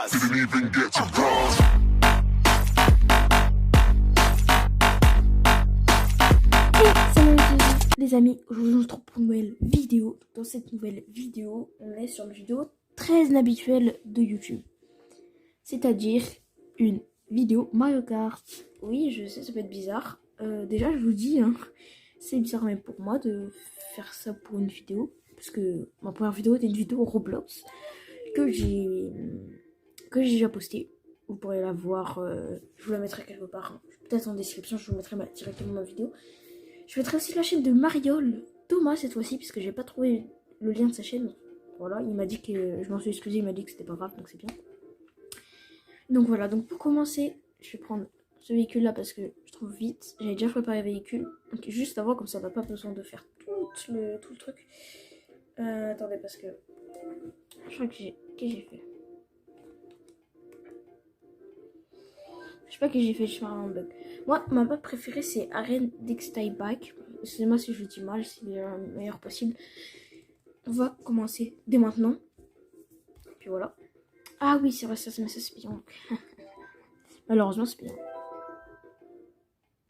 bars. Didn't even get to cross. Salut les amis, aujourd'hui on se retrouve pour une nouvelle vidéo. Dans cette nouvelle vidéo, on est sur une vidéo très inhabituelle de YouTube. C'est-à-dire une vidéo Mario Kart. Oui, je sais, ça peut être bizarre. Déjà, je vous dis, hein, c'est bizarre même pour moi de faire ça pour une vidéo. Parce que ma première vidéo était une vidéo Roblox que j'ai déjà postée. Vous pourrez la voir, je vous la mettrai quelque part. Hein. Peut-être en description, je vous mettrai directement ma vidéo. Je mettrai aussi la chaîne de Mariol, Thomas cette fois-ci, puisque j'ai pas trouvé le lien de sa chaîne. Voilà, il m'a dit que, je m'en suis excusé, il m'a dit que c'était pas grave, donc c'est bien. Donc voilà, donc pour commencer, je vais prendre ce véhicule là parce que je trouve vite. J'avais déjà préparé le véhicule, donc juste avant, comme ça on n'a pas besoin de faire tout le truc. Attendez, parce que je crois que j'ai fait. Je sais pas que j'ai fait, je fais un bug. Moi, ma map préférée, c'est Arène Dextieback. Excusez-moi si je le dis mal, c'est le meilleur possible. On va commencer dès maintenant. Et puis voilà. Ah oui, c'est vrai, ça c'est bien. Malheureusement, c'est bien.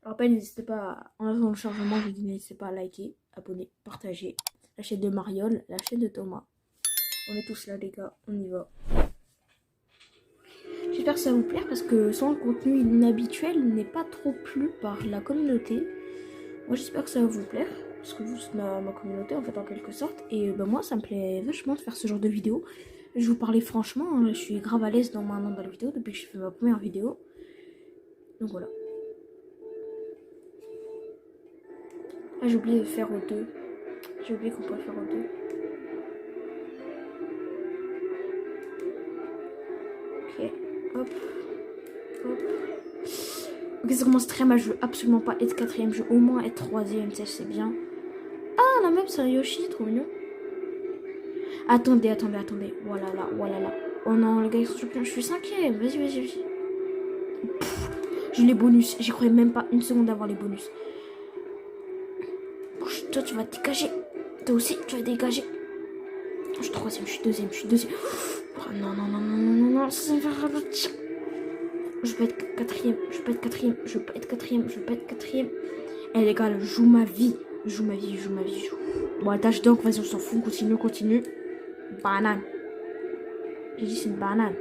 Alors, n'hésitez pas, en attendant le chargement, je dis n'hésitez pas à liker, abonner, partager. La chaîne de Mariol, la chaîne de Thomas. On est tous là, les gars, on y va. J'espère que ça vous plaire parce que sans le contenu inhabituel n'est pas trop plu par la communauté. Moi j'espère que ça va vous plaire parce que vous c'est ma communauté en fait en quelque sorte. Et moi ça me plaît vachement de faire ce genre de vidéo. Je vous parlais franchement, hein, je suis grave à l'aise dans la vidéo depuis que j'ai fait ma première vidéo. Donc voilà. Ah j'ai oublié de faire au 2. J'ai oublié qu'on pouvait faire au 2. Ok, hop. Hop. Ok, ça commence très mal, je veux absolument pas être quatrième, je veux au moins être troisième, ça c'est bien. Ah, la même c'est un Yoshi, trop mignon. Attendez. Voilà là. Oh non, les gars, ils sont champions, je suis cinquième. Vas-y. J'ai les bonus, j'y croyais même pas une seconde d'avoir les bonus. Toi, tu vas te dégager. Toi aussi, tu vas te dégager. Je suis troisième, je suis deuxième. Oh, non, ça va me faire ralentir. Je veux pas être quatrième. Eh les gars, je joue ma vie. Bon, tâche donc, vas-y, on s'en fout, continue. Banane. J'ai dit c'est une banane.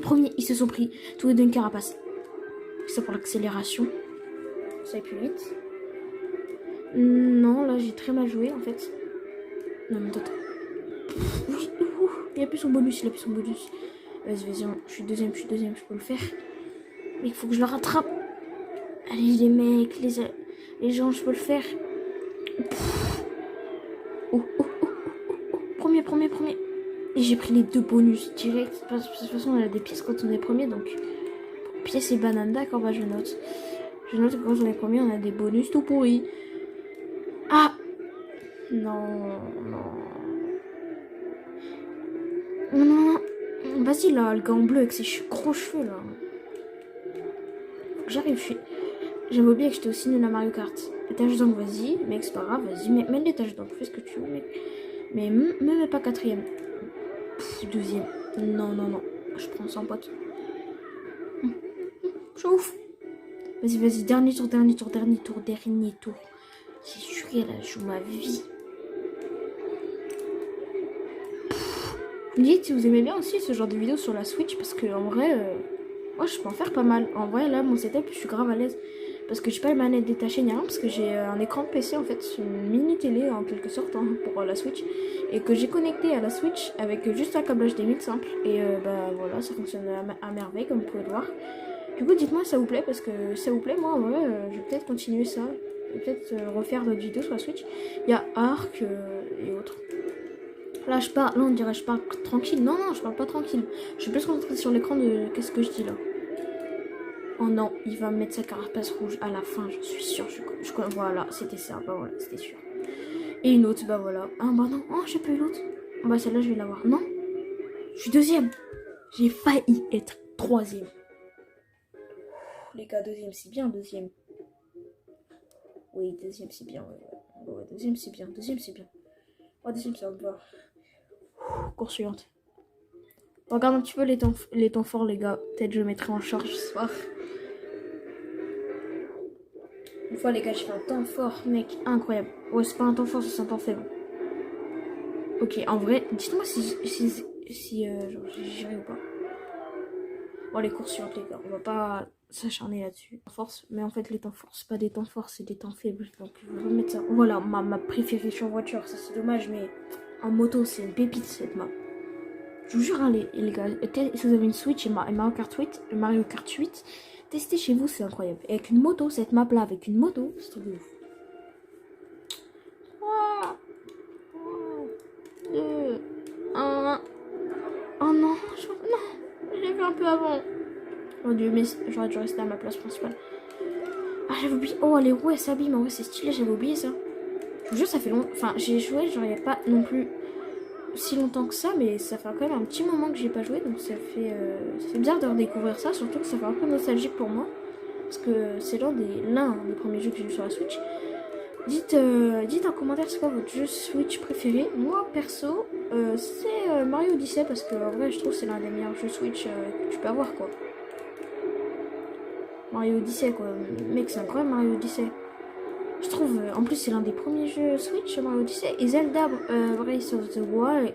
Premier, ils se sont pris tous les deux une carapace. Ça pour l'accélération. Ça va plus vite. Non, là j'ai très mal joué en fait. Non mais attends. Il a plus son bonus, Vas-y, je suis deuxième, je peux le faire. Mais il faut que je le rattrape. Allez les mecs, les gens, je peux le faire. Premier. Et j'ai pris les deux bonus direct. De toute façon, on a des pièces quand on est premier, donc pièces et bananes, d'accord, bah je note. Je note que quand on est premier, on a des bonus tout pourris. Ah non. Vas-y là, le gars en bleu avec ses gros cheveux là. Faut que j'arrive, j'avais oublié que j'étais aussi nulle à Mario Kart. Les tâches donc vas-y, mec, c'est pas grave, vas-y, mets les tâches donc, fais ce que tu veux, mec. Mais même pas quatrième. Deuxième. Non. Je prends 100 potes. Chauffe. Vas-y, dernier tour. J'ai juré là, je joue ma vie. Vous me dites si vous aimez bien aussi ce genre de vidéos sur la Switch parce que en vrai, moi je peux en faire pas mal. En vrai là, mon setup, je suis grave à l'aise. Parce que j'ai pas les manettes détachées ni rien, parce que j'ai un écran de PC en fait, une mini télé en quelque sorte hein, pour la Switch. Et que j'ai connecté à la Switch avec juste un câblage des 1000 simple. Et voilà, ça fonctionne à merveille comme vous pouvez le voir. Du coup, dites-moi si ça vous plaît, parce que si ça vous plaît, moi, ouais, je vais peut-être continuer ça. Je vais peut-être refaire d'autres vidéos sur la Switch. Il y a Arc et autres. Là, on dirait que je parle tranquille. Non, je parle pas tranquille. Je suis plus concentrée sur l'écran de qu'est-ce que je dis là. Oh non, il va mettre sa carapace rouge à la fin, je suis sûre. Voilà, c'était ça, voilà, c'était sûr. Et une autre, voilà. Ah non, j'ai pas eu l'autre. Celle-là, je vais l'avoir. Non, je suis deuxième. J'ai failli être troisième. Les gars, deuxième, c'est bien, deuxième. Oui, deuxième, c'est bien, ouais, deuxième, c'est bien. Oh, deuxième, ça me va. Course suivante. Regarde un petit peu les temps forts, les gars. Peut-être je mettrai en charge ce soir. Une fois, les gars, je fais un temps fort, mec, incroyable. Ouais, c'est pas un temps fort, c'est un temps faible. Ok, en vrai, dites-moi si genre, j'ai géré ou pas. Bon, les courses suivantes, les gars, on va pas s'acharner là-dessus. Force, mais en fait, les temps forts, c'est pas des temps forts, c'est des temps faibles. Donc, je vais remettre ça. Voilà, ma préférée sur voiture, ça c'est dommage, mais en moto, c'est une pépite cette map. Je vous jure, hein, les gars, si vous avez une Switch et Mario Kart 8, testez chez vous, c'est incroyable. Et avec une moto, cette map là, avec une moto, c'est trop de ouf. Oh, 2, 1. Oh non, non, j'ai vu un peu avant. Oh Dieu, mais j'aurais dû rester à ma place principale. Ah, j'avais oublié. Oh, les roues, elles s'abîment. Ouais, c'est stylé, j'avais oublié ça. Je vous jure, ça fait longtemps. Enfin, j'ai joué, genre, il n'y a pas non plus si longtemps que ça, mais ça fait quand même un petit moment que j'ai pas joué, donc ça fait bizarre de redécouvrir ça, surtout que ça fait un peu nostalgique pour moi. Parce que c'est l'un des premiers jeux que j'ai eu sur la Switch. Dites en commentaire c'est quoi votre jeu Switch préféré. Moi perso c'est Mario Odyssey parce que en vrai je trouve que c'est l'un des meilleurs jeux Switch que tu peux avoir quoi. Mario Odyssey quoi, mec c'est incroyable Mario Odyssey. Je trouve en plus c'est l'un des premiers jeux Switch Mario Odyssey et Zelda Breath of the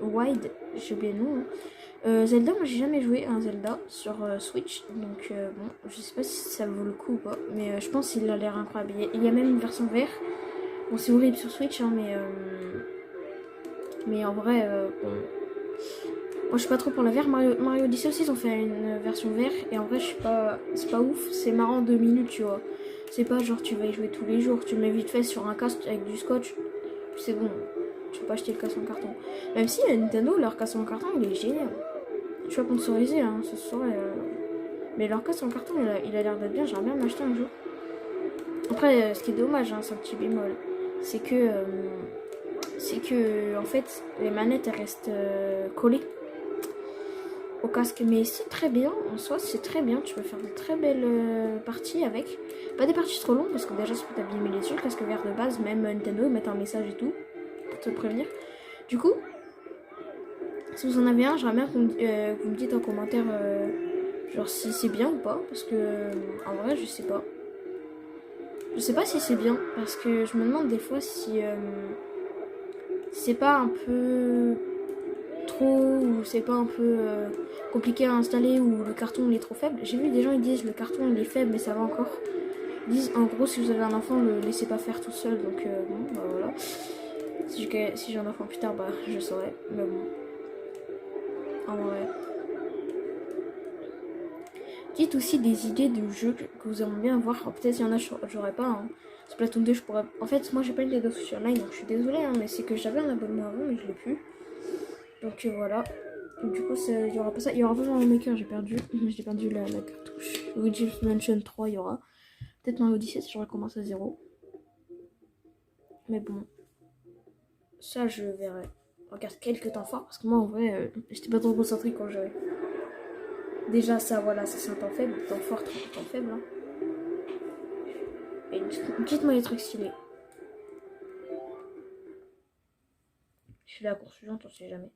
Wild, j'ai oublié le nom. Hein. Zelda moi j'ai jamais joué à un Zelda sur Switch donc bon je sais pas si ça vaut le coup ou pas mais je pense qu'il a l'air incroyable. Il y a même une version vert. Bon, c'est horrible sur Switch, hein, mais en vrai, bon. Moi, je suis pas trop pour la VR. Mario Odyssey aussi, ils ont fait une version VR. Et en vrai, je suis pas. C'est pas ouf. C'est marrant 2 minutes, tu vois. C'est pas genre tu vas y jouer tous les jours. Tu le mets vite fait sur un casque avec du scotch. Puis c'est bon. Tu peux pas acheter le casque en carton. Même si Nintendo, leur casque en carton, il est génial. Je suis pas sponsorisé, hein, ce serait. Mais leur casque en carton, il a l'air d'être bien. J'aimerais bien m'acheter un jour. Après, ce qui est dommage, hein, c'est un petit bémol. C'est que en fait les manettes elles restent collées au casque, mais c'est très bien en soi, c'est très bien, tu peux faire de très belles parties avec, pas des parties trop longues parce que déjà ça peut t'abîmer les yeux. Le casque vert de base, même Nintendo ils mettent un message et tout pour te prévenir. Du coup si vous en avez un, j'aimerais bien que vous me dites en commentaire genre si c'est bien ou pas, parce que en vrai je sais pas si c'est bien, parce que je me demande des fois si c'est pas un peu trop ou c'est pas un peu compliqué à installer ou le carton il est trop faible. J'ai vu des gens ils disent le carton il est faible mais ça va encore. Ils disent en gros si vous avez un enfant le laissez pas faire tout seul, donc bon bah voilà. Si j'ai un enfant plus tard bah je saurai, mais bon. En vrai. Dites aussi des idées de jeux que vous aimeriez bien voir. Peut-être il y en a j'aurais pas. Hein. Splatoon 2 je pourrais. En fait moi j'ai pas une Nintendo Switch Online donc je suis désolée hein, mais c'est que j'avais un abonnement avant mais je l'ai plus. Donc voilà. Du coup il y aura pas ça. Il y aura pas Mario Maker, j'ai perdu. J'ai perdu la cartouche. Luigi's Mansion 3 il y aura. Peut-être Mario Odyssey si je recommence à 0. Mais bon. Ça je verrai. Regarde quelques temps forts parce que moi en vrai j'étais pas trop concentrée quand j'avais. Déjà ça voilà, ça c'est un temps faible, temps fort, temps faible. Hein. Et dites-moi les trucs stylés. Je suis là à la course suivante, on sait jamais.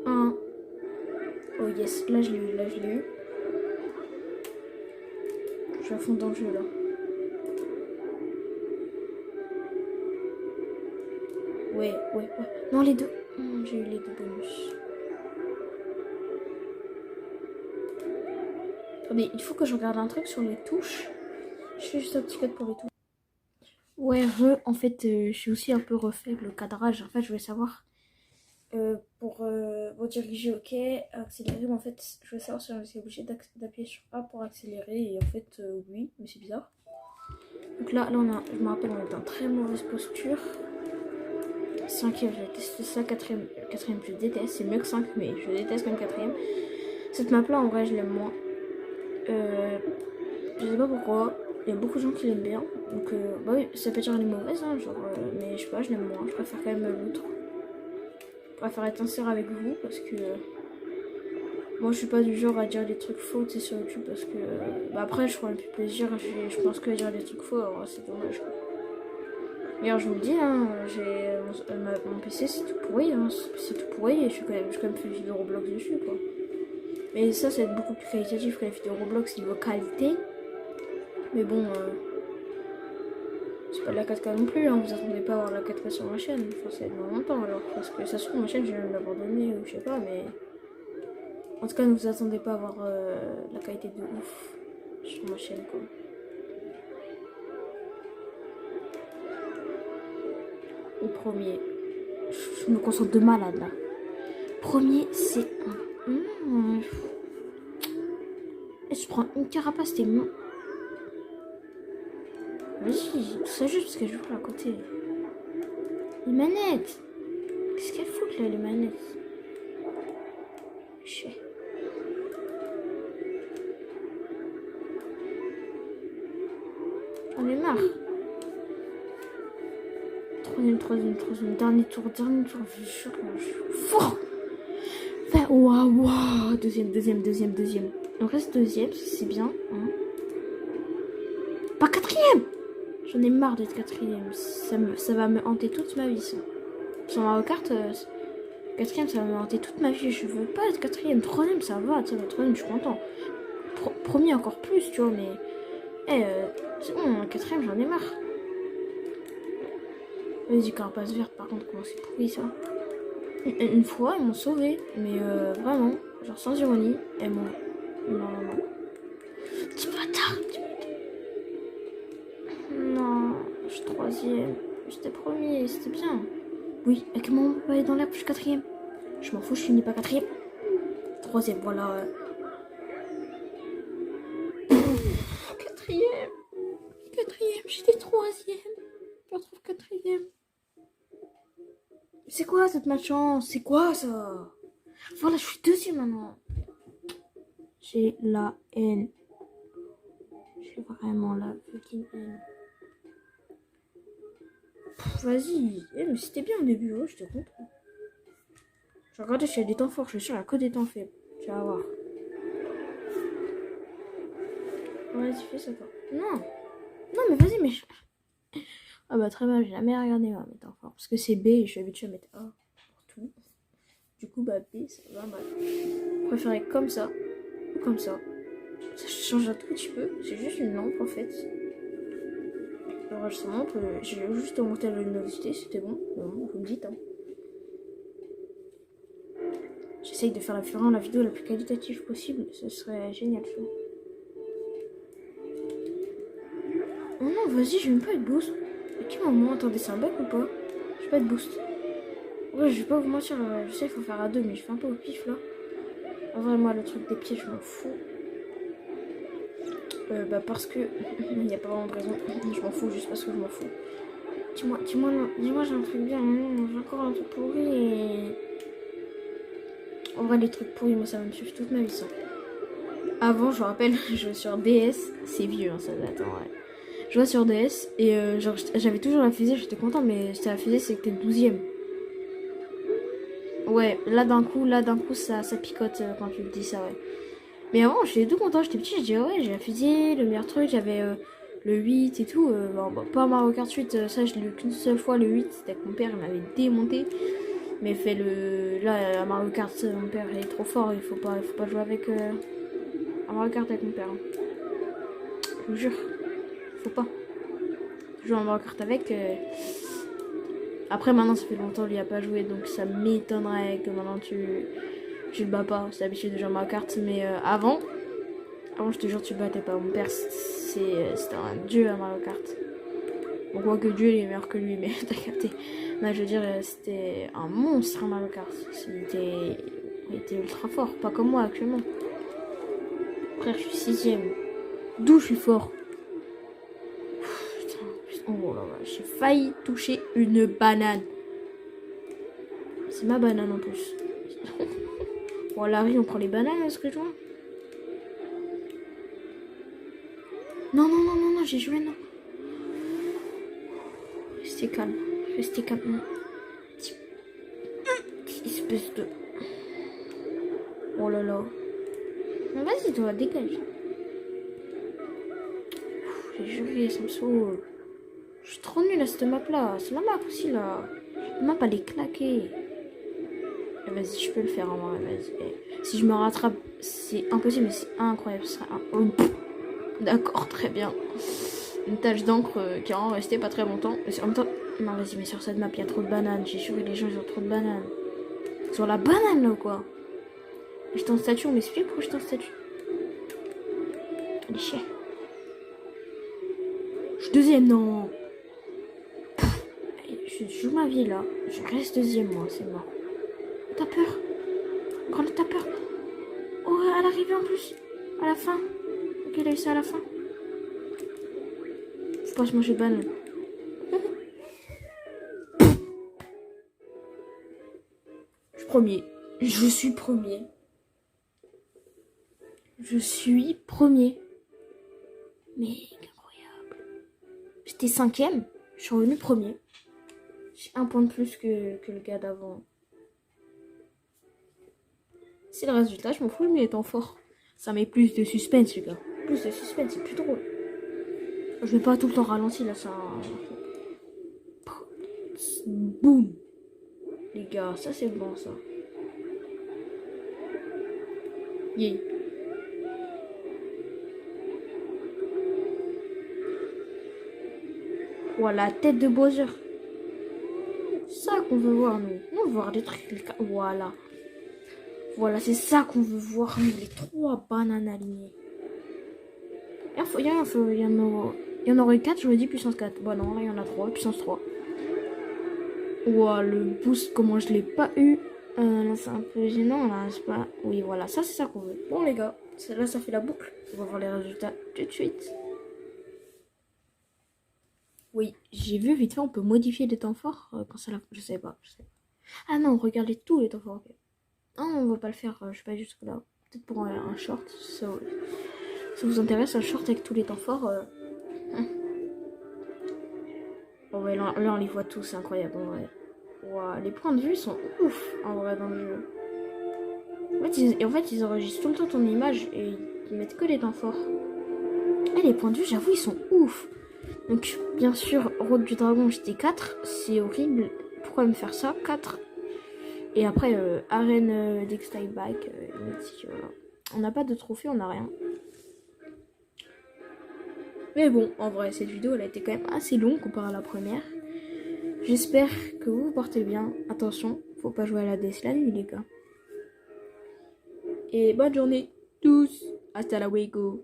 Un. Oh yes, là je l'ai eu, Je suis à fond dans le jeu là. Ouais. Non, les deux. J'ai eu les deux bonus. Attendez, il faut que je regarde un truc sur les touches. Je fais juste un petit code pour les touches. Ouais, en fait, je suis aussi un peu refait le cadrage. En fait, je voulais savoir pour rediriger, ok, accélérer. Mais en fait, je voulais savoir si on était obligé d'appuyer sur A pour accélérer. Et en fait, oui, mais c'est bizarre. Donc là, je me rappelle, on est en très mauvaise posture. 5ème, je déteste ça. 4ème, je déteste. C'est mieux que 5, mais je déteste comme 4ème. Cette map là, en vrai, je l'aime moins. Je sais pas pourquoi. Il y a beaucoup de gens qui l'aiment bien. Donc, bah oui, ça peut être une mauvaise, hein, genre, mais je sais pas, je l'aime moins. Je préfère quand même l'autre. Je préfère être sincère avec vous parce que moi je suis pas du genre à dire des trucs faux sur YouTube parce que bah après je prends plus plaisir. Je pense que dire des trucs faux, alors c'est dommage. Quoi. D'ailleurs, je vous le dis, hein, mon PC c'est tout pourri, hein, c'est tout pourri et je suis quand même fait des vidéos Roblox dessus quoi. Mais ça va être beaucoup plus qualitatif que la vidéo Roblox niveau qualité. Mais bon, c'est pas de la 4K non plus, hein, vous attendez pas à avoir la 4K sur ma chaîne. Enfin, c'est dans longtemps alors, parce que ça se trouve, ma chaîne, je vais même l'abandonner ou je sais pas, mais. En tout cas, ne vous attendez pas à avoir la qualité de ouf sur ma chaîne quoi. Au premier, je me concentre de malade là. Premier, c'est un. Et je prends une carapace, c'était bon. Vas-y, tout ça juste parce que je joue à côté. Les manettes. Qu'est-ce qu'elles foutent là, les manettes? Chier. J'en ai marre. Troisième, dernier tour, je suis fort. Enfin, waouh, deuxième. On reste deuxième, c'est bien. Hein. Pas quatrième. J'en ai marre d'être quatrième. Ça va me hanter toute ma vie, ça. Sur Mario Kart, quatrième, ça va me hanter toute ma vie. Je veux pas être quatrième. Troisième, ça va. Tu sais, troisième, je suis content. Premier, encore plus, tu vois, mais... c'est bon, quatrième, j'en ai marre. Vas-y, carapace verte, par contre, comment c'est pourri, ça. Une fois, ils m'ont sauvé. Mais vraiment, genre sans ironie, elles m'ont... Non. Petit bâtard. Non, je suis troisième. J'étais premier, c'était bien. Oui, avec mon on va aller dans l'air, je suis quatrième. Je m'en fous, je finis pas quatrième. Troisième, voilà. Quatrième, j'étais troisième. Je me retrouve quatrième. C'est quoi cette malchance? C'est quoi ça? Voilà, je suis deuxième maintenant. J'ai la haine. J'ai vraiment la fucking haine. Vas-y, mais c'était bien au début, ouais, j'étais content. J'ai regardé s'il y a des temps forts, je suis sûr, il y a que des temps faibles. Tu vas voir. Vas-y, fais ça toi. Non, mais vas-y, mais. Ah bah très bien, j'ai jamais regardé moi, mes temps forts. Parce que c'est B et je suis habituée à mettre A pour tout. Du coup, bah B, ça va mal. Je préférais comme ça ou comme ça. Ça change un tout petit peu. C'est juste une lampe en fait. Alors, j'ai juste augmenté la luminosité, c'était bon. Bon, vous me dites, hein. J'essaye de faire la vidéo la plus qualitative possible. Ce serait génial, ça. Oh non, vas-y, je vais même pas être boost. À quel moment? Attendez, c'est un bug ou pas? Je vais pas être boost. Ouais, je vais pas vous mentir, je sais qu'il faut faire à deux, mais je fais un peu au pif là. En vrai, moi, le truc des pieds, je m'en fous. Bah, parce que. Il n'y a pas vraiment de raison. Je m'en fous juste parce que je m'en fous. Dis-moi, j'ai un truc bien. J'ai encore un truc pourri et. En vrai, les trucs pourris, moi, ça va me suivre toute ma vie, ça. Avant, je me rappelle, je jouais sur DS. C'est vieux, hein, ça date, en vrai. Je jouais sur DS et genre, j'avais toujours la fusée, j'étais contente, mais c'était la fusée, c'était 12ème. Ouais, là d'un coup, ça picote quand tu me dis ça, ouais. Mais avant, j'étais tout content, j'étais petit, je disais ouais, j'ai la fusée, le meilleur truc, j'avais le 8 et tout. Bon, pas Mario Kart 8, ça je l'ai eu qu'une seule fois, le 8, c'était avec mon père, il m'avait démonté. Mais fait là, à Mario Kart, mon père il est trop fort, il faut pas jouer avec à Mario Kart avec mon père. Hein. Je vous jure, faut pas. Jouer à Mario Kart avec. Après, maintenant, ça fait longtemps qu'il n'y a pas joué, donc ça m'étonnerait que maintenant tu le bats pas. C'est l'habitude de jouer à Mario Kart, mais avant, je te jure, tu le battais pas. Mon père, c'était un dieu à Mario Kart. Bon, quoi que Dieu, il est meilleur que lui, mais t'as capté. Non, je veux dire, c'était un monstre à Mario Kart. Il était ultra fort, pas comme moi actuellement. Frère, je suis 6ème. D'où je suis fort? Oh là là, j'ai failli toucher une banane. C'est ma banane en plus. Bon, Larry, on prend les bananes, est-ce que tu vois? Non, non, j'ai joué, non. Restez calme. Restez calme. Espèce de... Oh là là. Mais vas-y, toi, dégage. J'ai juré, ça me saoule. Je suis trop nulle à cette map là. C'est la map aussi là. La map elle est claquée. Vas-y, je peux le faire en vrai. Vas-y. Si je me rattrape, c'est impossible, mais c'est incroyable. Ce serait oh, d'accord, très bien. Une tache d'encre qui est en restée pas très longtemps. Mais en même temps, non, vas-y, mais sur cette map, il y a trop de bananes. J'ai juré, les gens ils ont trop de bananes. Sur la banane là ou quoi? J'étais en statue, on m'explique pourquoi j'étais en statue. Allez, chien. Je suis deuxième, non. Allez, je joue ma vie là. Je reste deuxième, moi, c'est mort. T'as peur? Grande, t'as peur? Oh, à l'arrivée en plus. À la fin. Ok, elle a eu ça à la fin. Faut pas se manger de banane. Je suis premier. Je suis premier. Je suis premier. Mais incroyable. J'étais cinquième. Je suis revenu premier. J'ai un point de plus que le gars d'avant. C'est le résultat, je m'en fous, mais étant fort. Ça met plus de suspense, les gars. Plus de suspense, c'est plus drôle. Je vais pas tout le temps ralenti, là, ça... Boum. Les gars, ça c'est bon, ça. Yeah. Voilà, la tête de Bowser. C'est ça qu'on veut voir, nous. Nous, on veut voir des trucs, les gars. Voilà. Voilà, c'est ça qu'on veut voir, nous, les 3 bananes alignées. Il y en aurait 4, j'aurais dit puissance 4. Bon, non, là, il y en a 3, puissance 3. Ouah, le boost, comment je l'ai pas eu. Là, c'est un peu gênant, là, c'est pas... Oui, voilà, ça, c'est ça qu'on veut. Bon, les gars, là, ça fait la boucle. On va voir les résultats tout de suite. Oui, j'ai vu vite fait, on peut modifier les temps forts quand ça la... Je sais pas. Ah non, regardez tous les temps forts. Okay. Non, on va pas le faire, je sais pas jusque là. Peut-être pour un short, ça vous intéresse, un short avec tous les temps forts. Oh ouais, là, on les voit tous, c'est incroyable en vrai. Wow, les points de vue sont ouf en vrai dans le jeu. En fait, ils enregistrent tout le temps ton image et ils mettent que les temps forts. Et les points de vue, j'avoue, ils sont ouf. Donc, bien sûr, Road du Dragon, j'étais 4. C'est horrible. Pourquoi me faire ça? 4. Et après, Arène d'Extile Bike. Voilà. On n'a pas de trophée, on n'a rien. Mais bon, en vrai, cette vidéo, elle a été quand même assez longue comparée à la première. J'espère que vous vous portez bien. Attention, faut pas jouer à la DS la nuit, les gars. Et bonne journée tous. Hasta la luego.